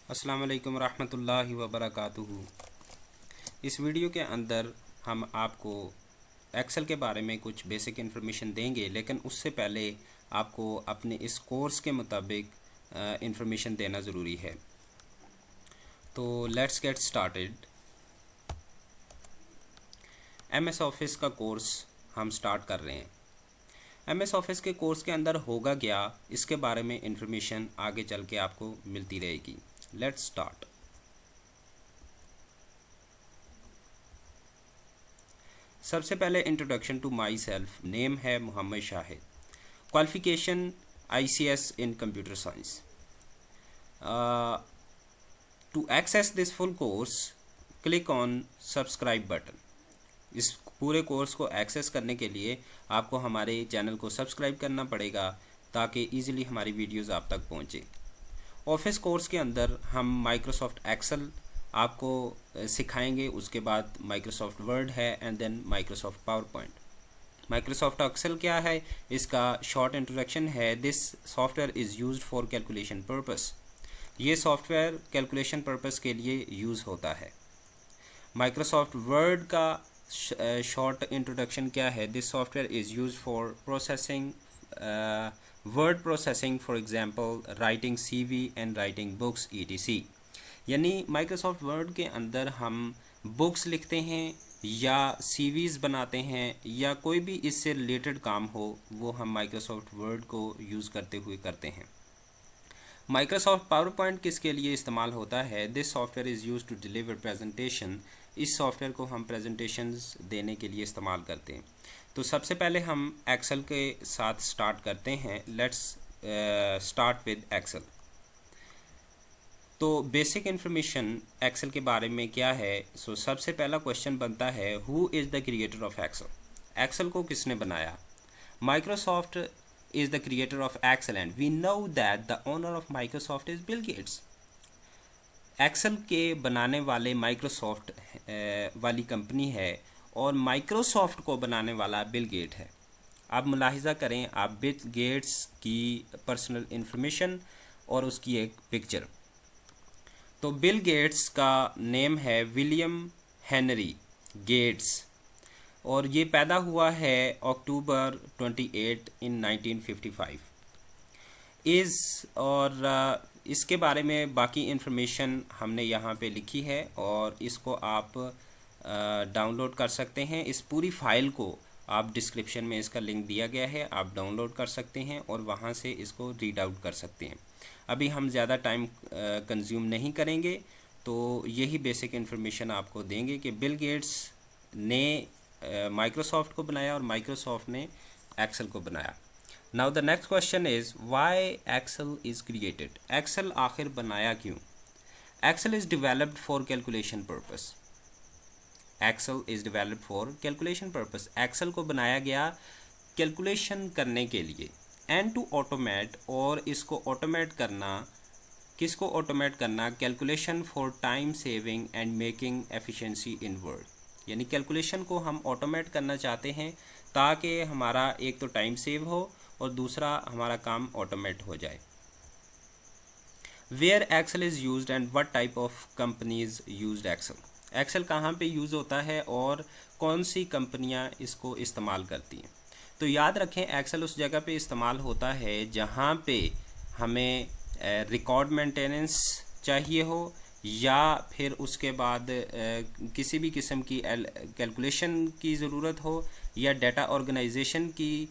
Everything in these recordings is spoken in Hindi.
अस्सलाम वालेकुम रहमतुल्लाहि व बरकातुहू। इस वीडियो के अंदर हम आपको एक्सेल के बारे में कुछ बेसिक इन्फॉर्मेशन देंगे, लेकिन उससे पहले आपको अपने इस कोर्स के मुताबिक इन्फॉर्मेशन देना ज़रूरी है। तो let's get started. MS office का कोर्स हम स्टार्ट कर रहे हैं। एमएस ऑफिस के कोर्स के अंदर होगा क्या, इसके बारे में इन्फॉर्मेशन आगे चल के आपको मिलती रहेगी। Let's start. सबसे पहले introduction to myself. Name है Mohammad Shahid. Qualification ICS in computer science. To access this full course click on subscribe button. इस पूरे कोर्स को एक्सेस करने के लिए आपको हमारे चैनल को सब्सक्राइब करना पड़ेगा ताकि ईज़िली हमारी वीडियोस आप तक पहुँचे। ऑफिस कोर्स के अंदर हम माइक्रोसॉफ्ट एक्सेल आपको सिखाएंगे, उसके बाद माइक्रोसॉफ्ट वर्ड है and then Microsoft PowerPoint. Microsoft Excel क्या है, इसका शॉर्ट इंट्रोडक्शन है। This software is used for calculation purpose. ये सॉफ्टवेयर कैलकुलेशन पर्पस के लिए यूज़ होता है। माइक्रोसॉफ्ट वर्ड का शॉर्ट इंट्रोडक्शन क्या है। This software is used for processing word processing, for example writing CV and writing books ETC। यानी माइक्रोसॉफ्ट वर्ड के अंदर हम बुक्स लिखते हैं या CVs बनाते हैं या कोई भी इससे रिलेटेड काम हो, वो हम माइक्रोसॉफ्ट वर्ड को यूज़ करते हुए करते हैं। माइक्रोसॉफ्ट पावर पॉइंट किसके लिए इस्तेमाल होता है। This software is use to deliver presentation. इस सॉफ्टवेयर को हम प्रेजेंटेशंस देने के लिए इस्तेमाल करते हैं। तो सबसे पहले हम एक्सेल के साथ स्टार्ट करते हैं। Let's start with Excel. तो बेसिक इन्फॉर्मेशन एक्सेल के बारे में क्या है। सबसे पहला क्वेश्चन बनता है, who is the creator of Excel. Excel को किसने बनाया। Microsoft is the creator of Excel and we know that the owner of Microsoft is Bill Gates. Excel के बनाने वाले माइक्रोसॉफ्ट वाली कंपनी है और माइक्रोसॉफ्ट को बनाने वाला बिल गेट है। आप मुलाहिजा करें आप बिल गेट्स की पर्सनल इंफॉर्मेशन और उसकी एक पिक्चर। तो बिल गेट्स का नेम है विलियम हेनरी गेट्स और ये पैदा हुआ है अक्टूबर 28 इन 1955 और इसके बारे में बाकी इन्फॉर्मेशन हमने यहाँ पे लिखी है और इसको आप डाउनलोड कर सकते हैं। इस पूरी फाइल को आप डिस्क्रिप्शन में इसका लिंक दिया गया है, आप डाउनलोड कर सकते हैं और वहाँ से इसको रीड आउट कर सकते हैं। अभी हम ज़्यादा टाइम कंज्यूम नहीं करेंगे, तो यही बेसिक इन्फॉर्मेशन आपको देंगे कि बिल गेट्स ने माइक्रोसॉफ्ट को बनाया और माइक्रोसॉफ्ट ने एक्सेल को बनाया। Now the next question is why Excel is created. Excel आखिर बनाया क्यों। Excel is developed for calculation purpose. Excel is developed for calculation purpose. Excel को बनाया गया कैलकुलेशन करने के लिए एंड टू ऑटोमेट, और इसको ऑटोमेट करना, किसको ऑटोमेट करना, calculation for time saving and making efficiency in word. यानी कैलकुलेशन को हम ऑटोमेट करना चाहते हैं ताकि हमारा एक तो टाइम सेव हो और दूसरा हमारा काम ऑटोमेट हो जाए। Where Excel is used and what type of companies used Excel. Excel कहाँ पे यूज़ होता है और कौन सी कंपनियाँ इसको इस्तेमाल करती हैं। तो याद रखें एक्सेल उस जगह पे इस्तेमाल होता है जहाँ पे हमें रिकॉर्ड मेंटेनेंस चाहिए हो या फिर उसके बाद किसी भी किस्म की कैलकुलेशन की ज़रूरत हो या डाटा ऑर्गेनाइजेशन की,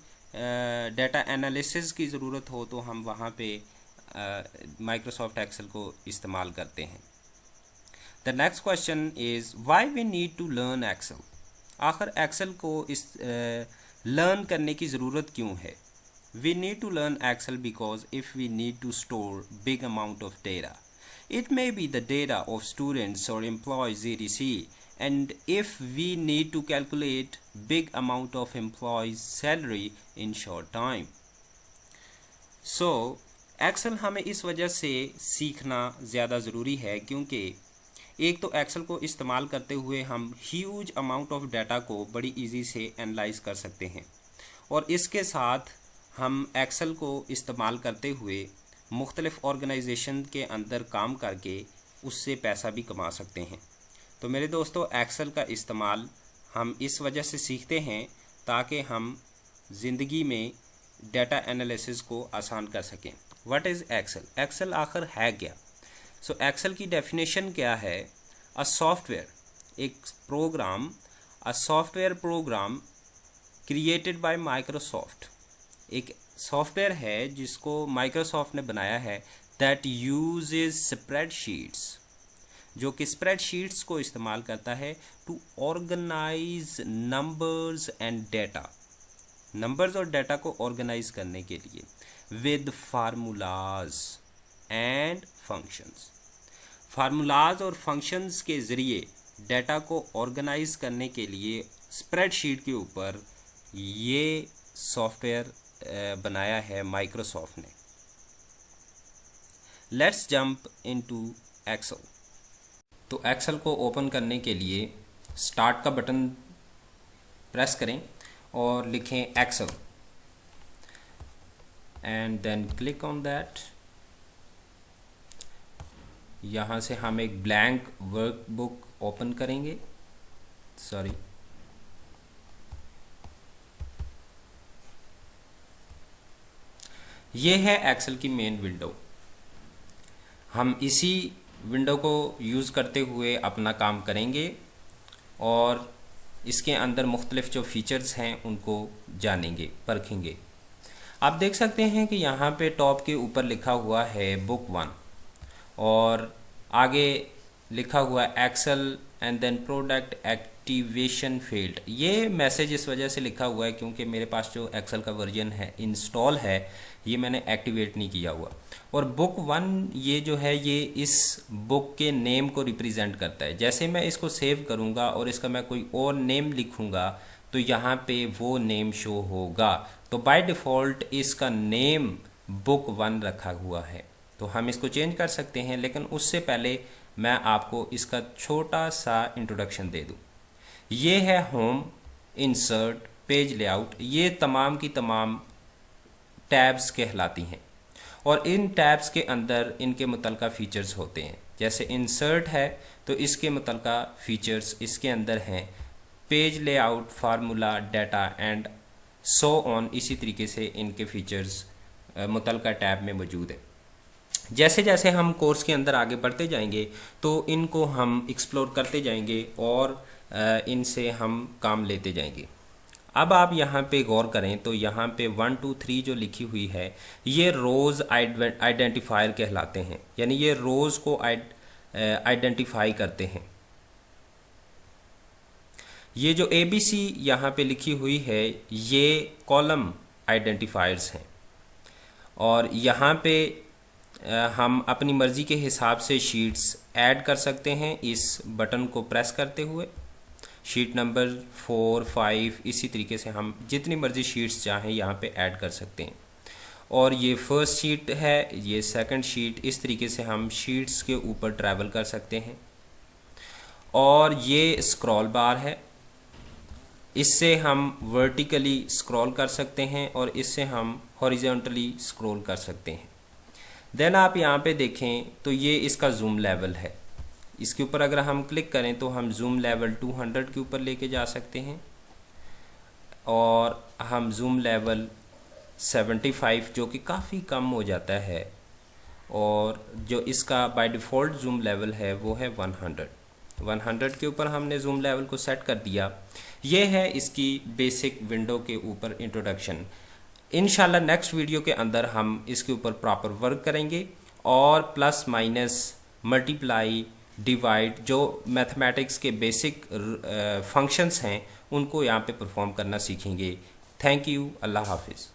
डाटा एनालिसिस की ज़रूरत हो, तो हम वहाँ पे माइक्रोसॉफ्ट एक्सेल को इस्तेमाल करते हैं। The next question is why we need to learn Excel. आखिर एक्सेल को इस लर्न करने की ज़रूरत क्यों है। We need to learn Excel because if we need to store big amount of data. It may be the data of students or employees etc. And if we need to calculate big amount of employees salary in short time. So Excel हमें इस वजह से सीखना ज़्यादा ज़रूरी है क्योंकि एक तो Excel को इस्तेमाल करते हुए हम ह्यूज अमाउंट ऑफ डाटा को बड़ी इजी से एनालाइज कर सकते हैं और इसके साथ हम Excel को इस्तेमाल करते हुए मुख्तलिफ़ ऑर्गेनाइजेशन के अंदर काम करके उससे पैसा भी कमा सकते हैं। तो मेरे दोस्तों, एक्सेल का इस्तेमाल हम इस वजह से सीखते हैं ताकि हम ज़िंदगी में डाटा एनालिसिस को आसान कर सकें। What is Excel? एक्सेल आखिर है क्या? सो एक्सेल की डेफिनेशन क्या है? अ सॉफ्टवेयर, एक program, a software program created by Microsoft, एक सॉफ्टवेयर है जिसको माइक्रोसॉफ्ट ने बनाया है, दैट यूजेस स्प्रेडशीट्स, जो कि स्प्रेडशीट्स को इस्तेमाल करता है to organise numbers and data, numbers और डेटा को ऑर्गेनाइज करने के लिए, with formulas and functions, formulas और फंक्शंस के ज़रिए डेटा को ऑर्गेनाइज करने के लिए स्प्रेडशीट के ऊपर ये सॉफ्टवेयर बनाया है माइक्रोसॉफ्ट ने। Let's jump into Excel. तो एक्सेल को ओपन करने के लिए स्टार्ट का बटन प्रेस करें और लिखें Excel and then click on that. यहाँ से हम एक ब्लैंक वर्कबुक ओपन करेंगे, सॉरी, ये है एक्सेल की मेन विंडो। हम इसी विंडो को यूज़ करते हुए अपना काम करेंगे और इसके अंदर मुख्तलिफ जो फीचर्स हैं उनको जानेंगे, परखेंगे। आप देख सकते हैं कि यहाँ पे टॉप के ऊपर लिखा हुआ है बुक 1 और आगे लिखा हुआ है Excel and then product activation failed. ये मैसेज इस वजह से लिखा हुआ है क्योंकि मेरे पास जो एक्सेल का वर्जन है इंस्टॉल है, ये मैंने एक्टिवेट नहीं किया हुआ। और बुक 1 ये जो है ये इस बुक के नेम को रिप्रेजेंट करता है। जैसे मैं इसको सेव करूँगा और इसका मैं कोई और नेम लिखूँगा तो यहाँ पे वो नेम शो होगा। तो बाय डिफ़ॉल्ट इसका नेम बुक 1 रखा हुआ है, तो हम इसको चेंज कर सकते हैं, लेकिन उससे पहले मैं आपको इसका छोटा सा इंट्रोडक्शन दे दूं। ये है होम, इंसर्ट, पेज लेआउट, ये तमाम की तमाम टैब्स कहलाती हैं और इन टैब्स के अंदर इनके मुतलका फ़ीचर्स होते हैं। जैसे इंसर्ट है तो इसके मुतलका फ़ीचर्स इसके अंदर हैं, page layout, formula, data and so on, इसी तरीके से इनके फ़ीचर्स मुतलका टैब में मौजूद है। जैसे जैसे हम कोर्स के अंदर आगे बढ़ते जाएंगे तो इनको हम एक्सप्लोर करते जाएंगे और इनसे हम काम लेते जाएंगे। अब आप यहाँ पे गौर करें तो यहाँ पे 1 2 3 जो लिखी हुई है ये रोज़ आइडेंटिफायर कहलाते हैं, यानी ये रोज़ को आइडेंटिफाई करते हैं। ये जो ABC यहाँ पे लिखी हुई है ये कॉलम आइडेंटिफायर्स हैं और यहाँ पे हम अपनी मर्ज़ी के हिसाब से शीट्स ऐड कर सकते हैं इस बटन को प्रेस करते हुए। शीट नंबर 4 5 इसी तरीके से हम जितनी मर्ज़ी शीट्स चाहें यहाँ पे ऐड कर सकते हैं। और ये फर्स्ट शीट है, ये सेकंड शीट, इस तरीके से हम शीट्स के ऊपर ट्रैवल कर सकते हैं। और ये स्क्रॉल बार है, इससे हम वर्टिकली स्क्रॉल कर सकते हैं और इससे हम हॉरिजॉन्टली स्क्रॉल कर सकते हैं। देन आप यहाँ पे देखें तो ये इसका जूम लेवल है, इसके ऊपर अगर हम क्लिक करें तो हम जूम लेवल 200 के ऊपर लेके जा सकते हैं और हम जूम लेवल 75 जो कि काफ़ी कम हो जाता है, और जो इसका बाय डिफ़ॉल्ट जूम लेवल है वो है 100 के ऊपर हमने जूम लेवल को सेट कर दिया। ये है इसकी बेसिक विंडो के ऊपर इंट्रोडक्शन। इंशाल्लाह नेक्स्ट वीडियो के अंदर हम इसके ऊपर प्रॉपर वर्क करेंगे और प्लस माइनस मल्टीप्लाई डिवाइड जो मैथमेटिक्स के बेसिक फंक्शंस हैं उनको यहाँ पे परफॉर्म करना सीखेंगे। थैंक यू, अल्लाह हाफिज़।